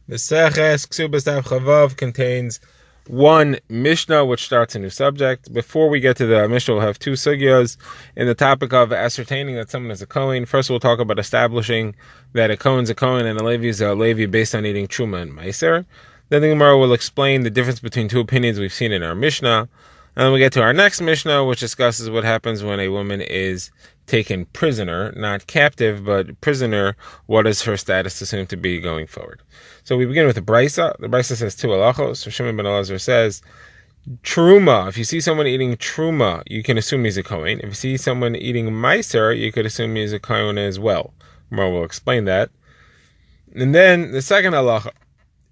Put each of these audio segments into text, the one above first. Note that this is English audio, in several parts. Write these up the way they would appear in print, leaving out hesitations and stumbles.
Meseches Kesubos Daf Chavav contains one Mishnah which starts a new subject. Before we get to the Mishnah, we'll have two sugyas in the topic of ascertaining that someone is a Kohen. First, we'll talk about establishing that a Kohen's a Kohen and a Levi is a Levi based on eating Truma and Meiser. Then the Gemara will explain the difference between two opinions we've seen in our Mishnah. And then we get to our next Mishnah, which discusses what happens when a woman is taken prisoner, not captive, but prisoner. What is her status assumed to be going forward? So we begin with the Brisa. The Brisa says two halachos. So Shimon ben Elazar says, Truma, if you see someone eating Truma, you can assume he's a Kohen. If you see someone eating Meiser, you could assume he's a Kohen as well. Gemara will explain that. And then the second halacha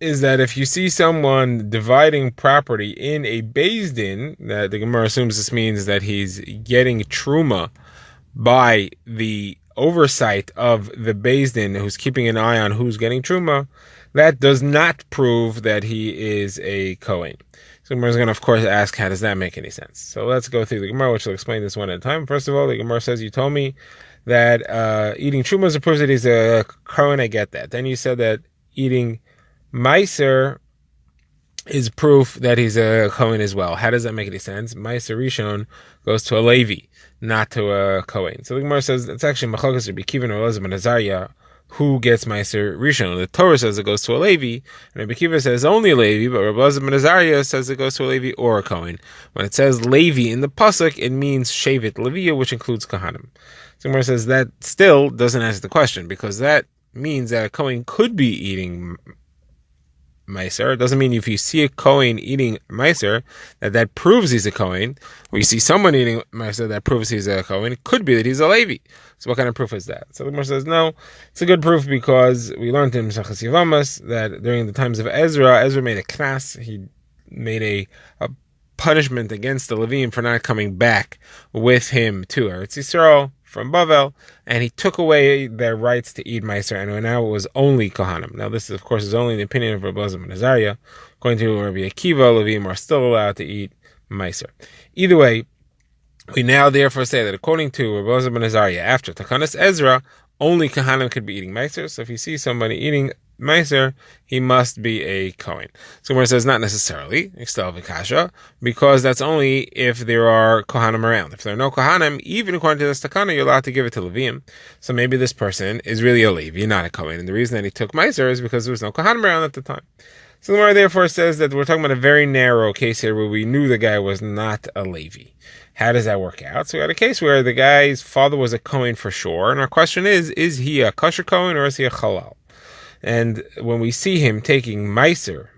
is that if you see someone dividing property in a Beis Din, that the Gemara assumes this means that he's getting Truma by the oversight of the Beis Din who's keeping an eye on who's getting Truma, that does not prove that he is a Kohen. So Gemara is going to, of course, ask, how does that make any sense? So let's go through the Gemara, which will explain this one at a time. First of all, the Gemara says, you told me that eating Truma is a proof that he's a Kohen. I get that. Then you said that eating Meiser is proof that he's a Kohen as well. How does that make any sense? Meiser Rishon goes to a Levi, not to a Kohen. So the Gemara says it's actually Machokas Rabbi Kiva or Elazar ben Azariah who gets Meiser Rishon. The Torah says it goes to a Levi, and Rabbi Kiva says only a Levi, but Rabbi Elazar ben Azariah says it goes to a Levi or a Kohen. When it says Levi in the pasuk, it means Shevet Leviya, which includes Kohanim. So the Gemara says that still doesn't answer the question, because that means that a Kohen could be eating Meiser. It doesn't mean if you see a Kohen eating Meiser that proves he's a Kohen, or you see someone eating Meiser that proves he's a Kohen. It could be that he's a Levi. So what kind of proof is that? So the Gemara says no, it's a good proof because we learned in Mesechus Yevamos that during the times of Ezra made a knas. He made a punishment against the Levim for not coming back with him to Eretz Yisrael from Bavel, and he took away their rights to eat Meiser, and now it was only Kohanim. Now this, of course, is only the opinion of Rabbi Elazar ben Azariah. According to Rabbi Akiva, Levim are still allowed to eat Meiser. Either way, we now therefore say that according to Rabbi Elazar ben Azariah, after Takanas Ezra, only Kohanim could be eating Meiser. So if you see somebody eating Meiser, he must be a Kohen. So where it says not necessarily, because that's only if there are Kohanim around. If there are no Kohanim, even according to the Takana, you're allowed to give it to Levim. So maybe this person is really a Levi, not a Kohen. And the reason that he took Meiser is because there was no Kohanim around at the time. So the Gemara therefore says that we're talking about a very narrow case here where we knew the guy was not a Levi. How does that work out? So we had a case where the guy's father was a Kohen for sure, and our question is he a kosher Kohen or is he a halal? And when we see him taking Meiser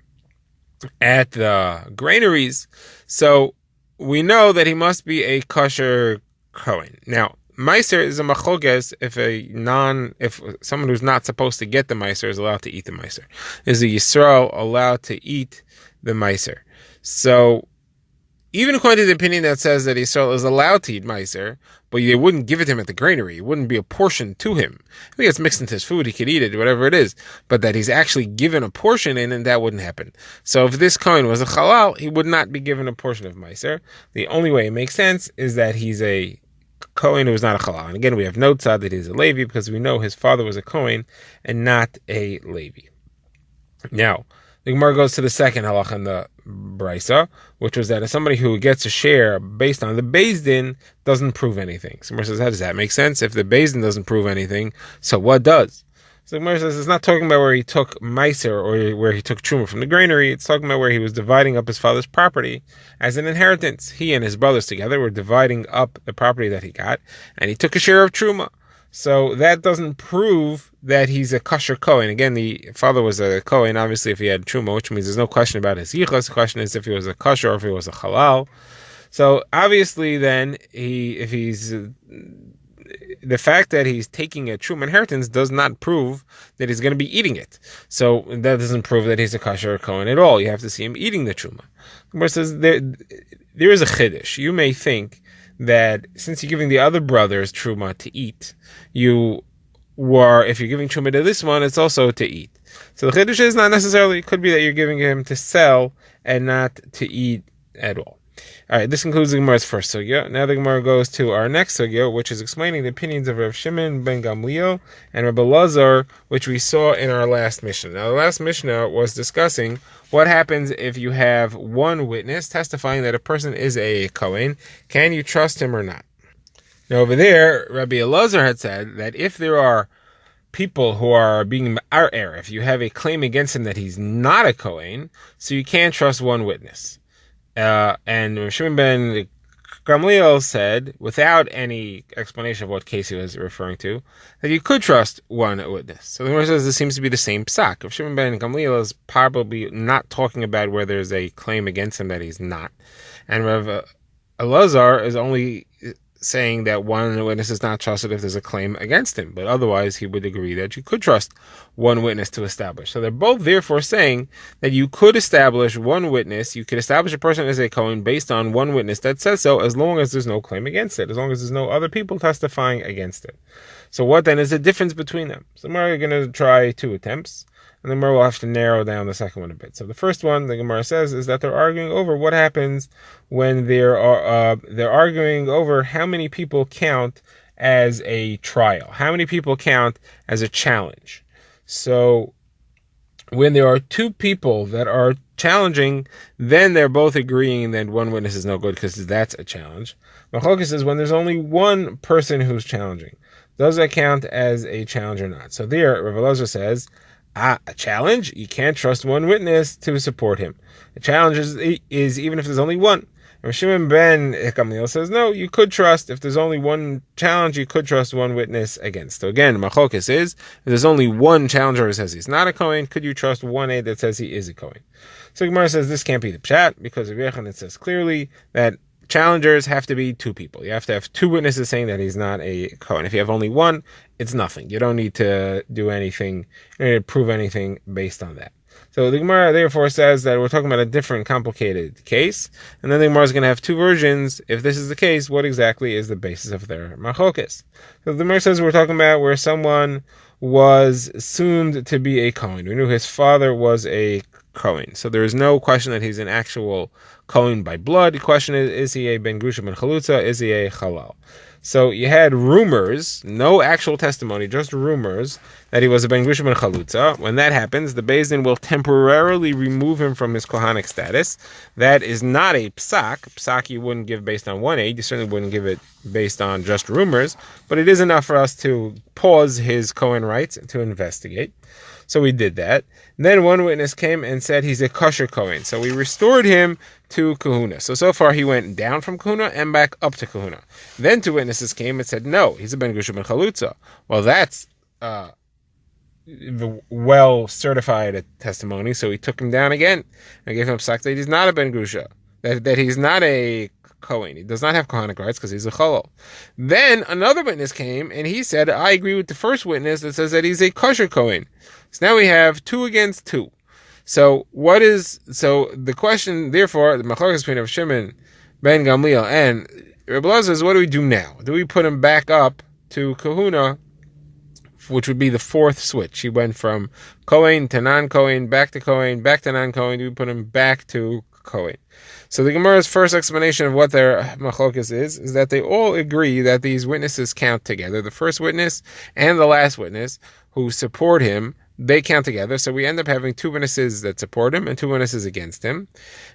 at the granaries, so we know that he must be a kosher Kohen. Now, Meiser is a machoges if someone who's not supposed to get the Meiser is allowed to eat the Meiser. Is a Yisrael allowed to eat the Meiser? So even according to the opinion that says that Yisrael is allowed to eat Meiser, but they wouldn't give it to him at the granary, it wouldn't be a portion to him. I think it's mixed into his food, he could eat it, whatever it is, but that he's actually given a portion in, and that wouldn't happen. So if this Kohen was a halal, he would not be given a portion of Meiser. The only way it makes sense is that he's a Kohen who is not a halal. And again, we have no tzad that he's a Levi, because we know his father was a Kohen and not a Levi. Now, the Gemara goes to the second halacha in the Brisa, which was that if somebody who gets a share based on the Beis Din doesn't prove anything. So the Gemara says, how does that make sense? If the Beis Din doesn't prove anything, so what does? So the Gemara says it's not talking about where he took Meiser or where he took Truma from the granary. It's talking about where he was dividing up his father's property as an inheritance. He and his brothers together were dividing up the property that he got, and he took a share of Truma. So that doesn't prove that he's a kosher Kohen. Again, the father was a Kohen, obviously, if he had Truma, which means there's no question about his yichus. The question is if he was a kosher or if he was a halal. So obviously then, the fact that he's taking a Truma inheritance does not prove that he's going to be eating it. So that doesn't prove that he's a kosher Kohen at all. You have to see him eating the Truma. But it says there is a chiddush. You may think that since you're giving the other brothers Truma to eat, if you're giving Truma to this one, it's also to eat. So the chiddush is not necessarily, it could be that you're giving him to sell and not to eat at all. All right, this concludes the Gemara's first sugya. Now the Gemara goes to our next sugya, which is explaining the opinions of Rav Shimon ben Gamliel and Rabbi Elazar, which we saw in our last Mishnah. Now, the last Mishnah was discussing what happens if you have one witness testifying that a person is a Kohen. Can you trust him or not? Now, over there, Rabbi Elazar had said that if there are people who are being ma'ar'er, if you have a claim against him that he's not a Kohen, so you can't trust one witness. And Rav Shimon ben Gamliel said, without any explanation of what case he was referring to, that you could trust one witness. So the Gemara says this seems to be the same psak. Rav Shimon ben Gamliel is probably not talking about where there's a claim against him that he's not. And Rav Elazar is only saying that one witness is not trusted if there's a claim against him, but otherwise he would agree that you could trust one witness to establish. So they're both therefore saying that you could establish one witness, you could establish a person as a Kohen based on one witness that says so, as long as there's no claim against it, as long as there's no other people testifying against it. So what then is the difference between them? So we're going to try two attempts, and the Gemara will have to narrow down the second one a bit. So the first one, the Gemara says, is that they're arguing over what happens when they're arguing over how many people count as a trial, how many people count as a challenge. So when there are two people that are challenging, then they're both agreeing that one witness is no good because that's a challenge. Machlokes is when there's only one person who's challenging. Does that count as a challenge or not? So there, Rav Elazar says, a challenge, you can't trust one witness to support him. A challenge is even if there's only one. Rav Shimon ben Gamliel says, no, you could trust, if there's only one challenge, you could trust one witness against. So again, Machlokes is, if there's only one challenger who says he's not a Kohen, could you trust one aide that says he is a Kohen? So Gemara says this can't be the pshat, because of Yechon it says clearly that challengers have to be two people. You have to have two witnesses saying that he's not a Kohen. If you have only one, it's nothing. You don't need to do anything, you don't need to prove anything based on that. So the Gemara therefore says that we're talking about a different complicated case, and then the Gemara is going to have two versions. If this is the case, what exactly is the basis of their machlokes? So the Gemara says we're talking about where someone was assumed to be a Kohen. We knew his father was a Kohen. So there is no question that he's an actual Kohen by blood. The question is he a ben grusha ben chalutza? Is he a halal? So you had rumors, no actual testimony, just rumors that he was a ben grusha ben chalutza. When that happens, the Beis Din will temporarily remove him from his kohanic status. That is not a psak. Psak you wouldn't give based on one aid. You certainly wouldn't give it based on just rumors. But it is enough for us to pause his Kohen rights and to investigate. So we did that. Then one witness came and said he's a kosher Kohen. So we restored him to kahuna. So far he went down from kahuna and back up to kahuna. Then two witnesses came and said, no, he's a ben grusha ben chalutza. Well, that's well certified testimony. So we took him down again and gave him psak that he's not a ben grusha, that he's not a Kohen. He does not have kohanic rights because he's a chalal. Then another witness came and he said, I agree with the first witness that says that he's a kosher Kohen. So now we have 2 against 2. So the question, therefore, the machlokes between Rav Shimon ben Gamliel and Rabbi Elazar is, what do we do now? Do we put him back up to kahuna, which would be the fourth switch? He went from Kohen to non-Kohen, back to Kohen, back to non-Kohen. Do we put him back to Kohen? So the Gemara's first explanation of what their machlokes is that they all agree that these witnesses count together. The first witness and the last witness who support him, they count together. So we end up having 2 witnesses that support him and 2 witnesses against him.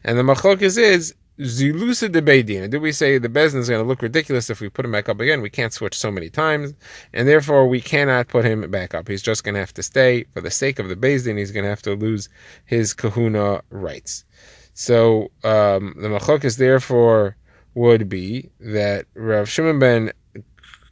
And the machlokes is zilusa de beidin. Do we say the Beis Din is going to look ridiculous if we put him back up again? We can't switch so many times, and therefore we cannot put him back up. He's just going to have to stay. For the sake of the Beis Din, he's going to have to lose his kahuna rights. So the machlokes therefore would be that Rav Shimon ben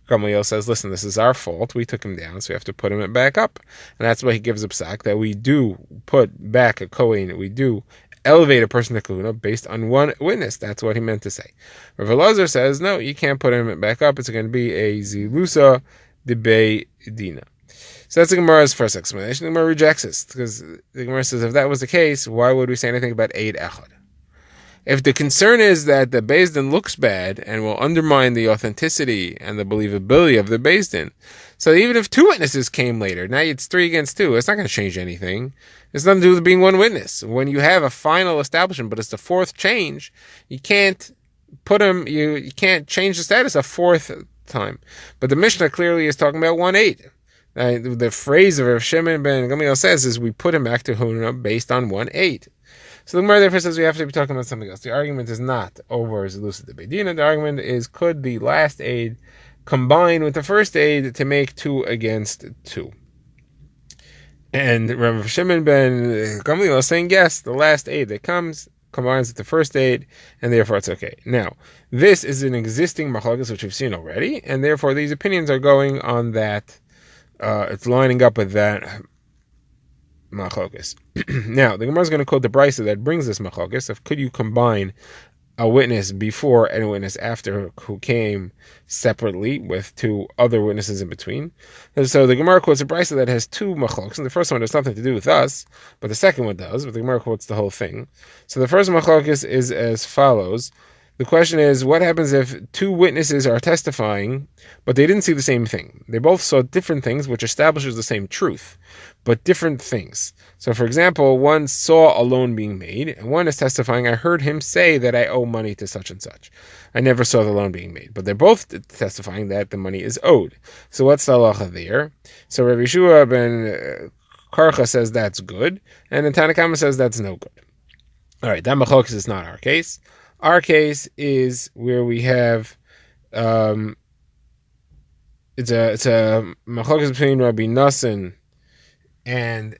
Gamliel says, listen, this is our fault. We took him down, so we have to put him back up. And that's why he gives a psak that we do put back a Kohen, we do elevate a person to kahuna based on one witness. That's what he meant to say. Rav Elazar says, no, you can't put him back up. It's going to be a zilusa de beidina. So that's the Gemara's first explanation. The Gemara rejects this, because the Gemara says, if that was the case, why would we say anything about Eid Echad? If the concern is that the Beis Din looks bad and will undermine the authenticity and the believability of the Beis Din, So even if two witnesses came later, now it's 3 against 2. It's not going to change anything. It's nothing to do with being one witness. When you have a final establishment, but it's the fourth change, you can't put him. You can't change the status a fourth time. But the Mishnah clearly is talking about 1/8. The phrase of Rav Shimon ben Gamliel says is we put him back to Huna based on 1/8. So the Gemara therefore says we have to be talking about something else. The argument is not over Zelusa de Beidina. The argument is could the last aid combine with the first aid to make 2 against 2? And Rav Shimon ben Gamliel is saying yes, the last aid that combines with the first aid, and therefore it's okay. Now, this is an existing machlokes which we've seen already, and therefore these opinions are going on that. It's lining up with that machlokes. Now, the Gemara is going to quote the brisa that brings this machlokes of could you combine a witness before and a witness after who came separately with 2 other witnesses in between. And so the Gemara quotes a brisa that has 2 machlokes, and the first one has nothing to do with us, but the second one does, but the Gemara quotes the whole thing. So the first machlokes is as follows. The question is, what happens if 2 witnesses are testifying, but they didn't see the same thing? They both saw different things, which establishes the same truth, but different things. So, for example, one saw a loan being made, and one is testifying, I heard him say that I owe money to such and such. I never saw the loan being made, but they're both testifying that the money is owed. So what's the halacha there? So Rabbi Yeshua ben Karcha says that's good, and then Tanna Kama says that's no good. All right, that machlokes is not our case. Our case is where we have it's a machlokes between Rabbi Nassan and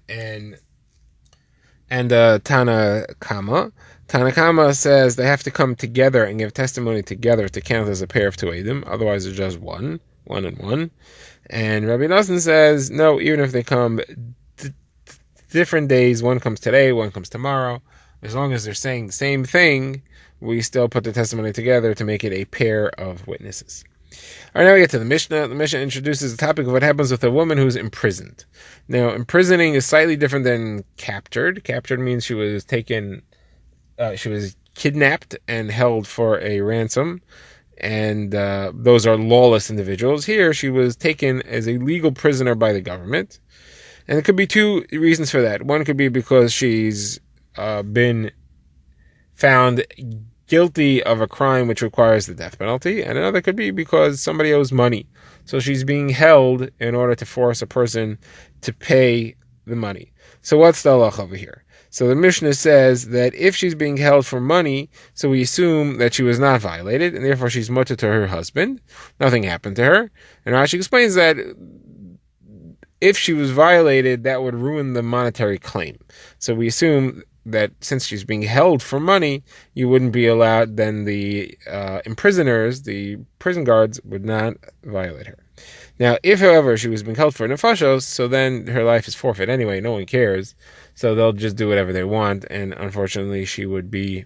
Tanna Kama. Tanna Kama says they have to come together and give testimony together to count as a pair of 2 edim. Otherwise, it's just one and one. And Rabbi Nassan says no, even if they come different days, one comes today, one comes tomorrow, as long as they're saying the same thing, we still put the testimony together to make it a pair of witnesses. All right, now we get to the Mishnah. The Mishnah introduces the topic of what happens with a woman who's imprisoned. Now, imprisoning is slightly different than captured. Captured means she was kidnapped and held for a ransom, and those are lawless individuals. Here, she was taken as a legal prisoner by the government, and it could be 2 reasons for that. One could be because she's been found guilty of a crime which requires the death penalty, and another could be because somebody owes money. So she's being held in order to force a person to pay the money. So what's the halach over here? So the Mishnah says that if she's being held for money, so we assume that she was not violated, and therefore she's mutter to her husband. Nothing happened to her. And Rashi explains that if she was violated, that would ruin the monetary claim. So we assume that since she's being held for money, you wouldn't be allowed, then the imprisoners, the prison guards, would not violate her. Now, if, however, she was being held for nefashos, so then her life is forfeit anyway, no one cares, so they'll just do whatever they want, and unfortunately she would be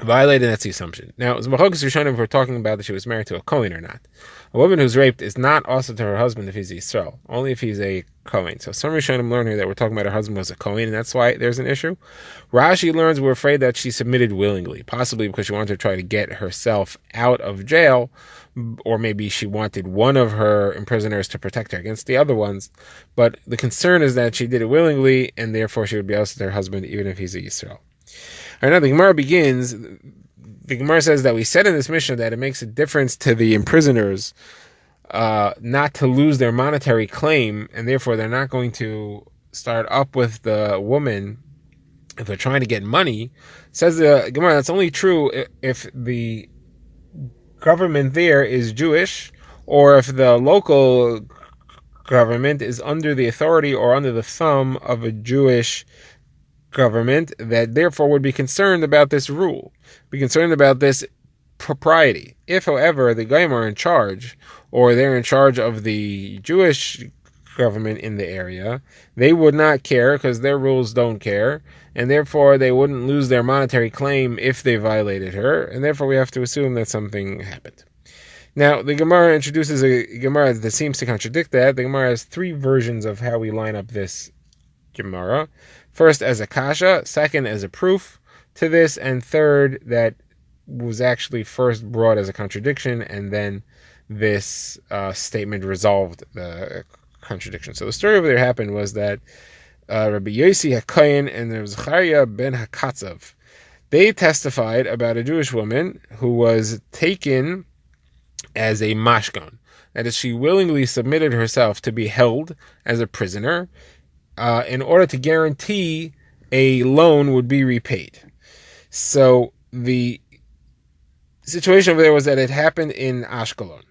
violated, and that's the assumption. Now, as Machokas Rishonim, we're talking about that she was married to a Kohen or not. A woman who's raped is not also to her husband if he's Yisrael, only if he's a Kohen. So some Rishonim learn here that we're talking about her husband was a Kohen, and that's why there's an issue. Rashi learns we're afraid that she submitted willingly, possibly because she wanted to try to get herself out of jail, or maybe she wanted one of her imprisoners to protect her against the other ones. But the concern is that she did it willingly, and therefore she would be also to her husband even if he's a Yisrael. All right, now the Gemara begins. The Gemara says that we said in this Mishnah that it makes a difference to the imprisoners not to lose their monetary claim, and therefore they're not going to start up with the woman if they're trying to get money. Says the Gemara that's only true if the government there is Jewish, or if the local government is under the authority or under the thumb of a Jewish government that therefore would be concerned about this rule, be concerned about this propriety. If, however, the Goyim are in charge, or they're in charge of the Jewish government in the area, they would not care because their rules don't care, and therefore they wouldn't lose their monetary claim if they violated her, and therefore we have to assume that something happened. Now, the Gemara introduces a Gemara that seems to contradict that. The Gemara has 3 versions of how we line up this Gemara. First as a kasha, second as a proof to this, and third that was actually first brought as a contradiction and then this statement resolved the contradiction. So the story over there happened was that Rabbi Yossi HaKohen and there was Zechariah ben Hakatzav. They testified about a Jewish woman who was taken as a mashkon. That is, she willingly submitted herself to be held as a prisoner in order to guarantee a loan would be repaid. So the situation over there was that it happened in Ashkelon,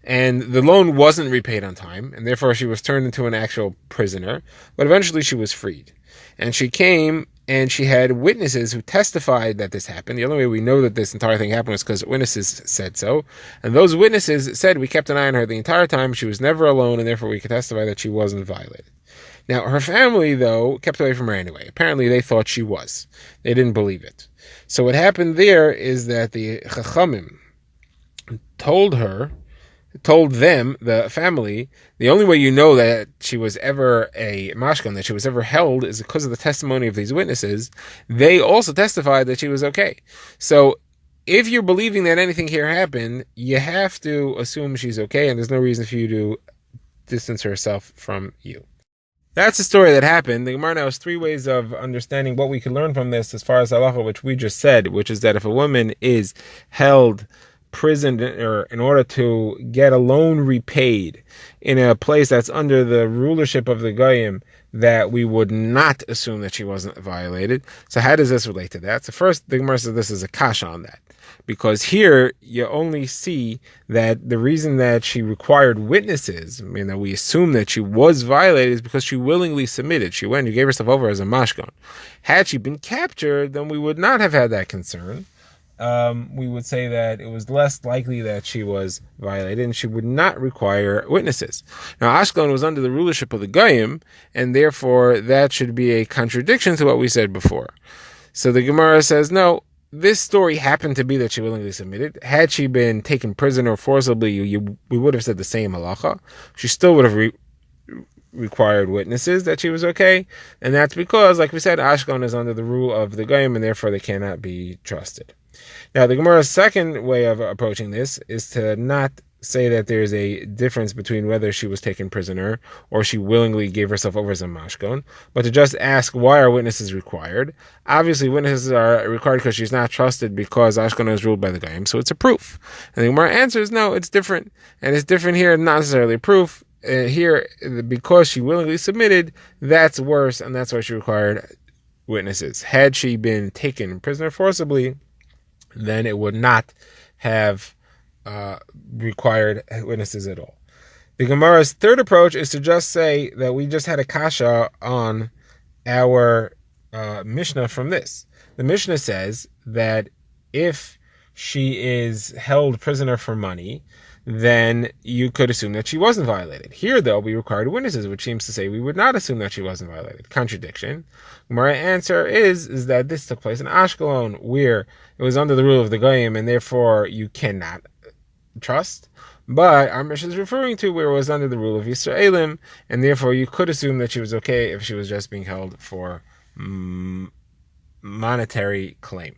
and the loan wasn't repaid on time, and therefore she was turned into an actual prisoner, but eventually she was freed. And she came and she had witnesses who testified that this happened. The only way we know that this entire thing happened was because witnesses said so. And those witnesses said we kept an eye on her the entire time. She was never alone, and therefore we could testify that she wasn't violated. Now, her family, though, kept away from her anyway. Apparently, they thought she was. They didn't believe it. So what happened there is that the Chachamim told them, the family, the only way you know that she was ever a mashkan, that she was ever held, is because of the testimony of these witnesses. They also testified that she was okay. So if you're believing that anything here happened, you have to assume she's okay, and there's no reason for you to distance herself from you. That's the story that happened. The Gemara now has three ways of understanding what we can learn from this as far as halacha, which we just said, which is that if a woman is held prisoned or in order to get a loan repaid in a place that's under the rulership of the Goyim, that we would not assume that she wasn't violated. So how does this relate to that? So first, the Gemara says this is a kasha on that, because here you only see that the reason that she required witnesses, I mean that we assume that she was violated, is because she willingly submitted. She went and gave herself over as a mashkon. Had she been captured, then we would not have had that concern. We would say that it was less likely that she was violated, and she would not require witnesses. Now, Ashkelon was under the rulership of the Goyim, and therefore that should be a contradiction to what we said before. So the Gemara says, no, this story happened to be that she willingly submitted. Had she been taken prisoner forcibly, we would have said the same halacha. She still would have required witnesses that she was okay, and that's because, like we said, Ashkelon is under the rule of the Goyim, and therefore they cannot be trusted. Now, the Gemara's second way of approaching this is to not say that there's a difference between whether she was taken prisoner or she willingly gave herself over as a mashkon, but to just ask, why are witnesses required? Obviously, witnesses are required because she's not trusted, because Ashkelon is ruled by the Goyim, so it's a proof. And the Gemara answers, no, it's different. And it's different here, not necessarily a proof. Here, because she willingly submitted, that's worse, and that's why she required witnesses. Had she been taken prisoner forcibly, then it would not have required witnesses at all. The Gemara's third approach is to just say that we just had a kasha on our Mishnah from this. The Mishnah says that if she is held prisoner for money, then you could assume that she wasn't violated. Here, though, we required witnesses, which seems to say we would not assume that she wasn't violated. Contradiction. My answer is that this took place in Ashkelon, where it was under the rule of the Goyim, and therefore you cannot trust. But our Mishnah is referring to where it was under the rule of Yisraelim, and therefore you could assume that she was okay if she was just being held for monetary claim.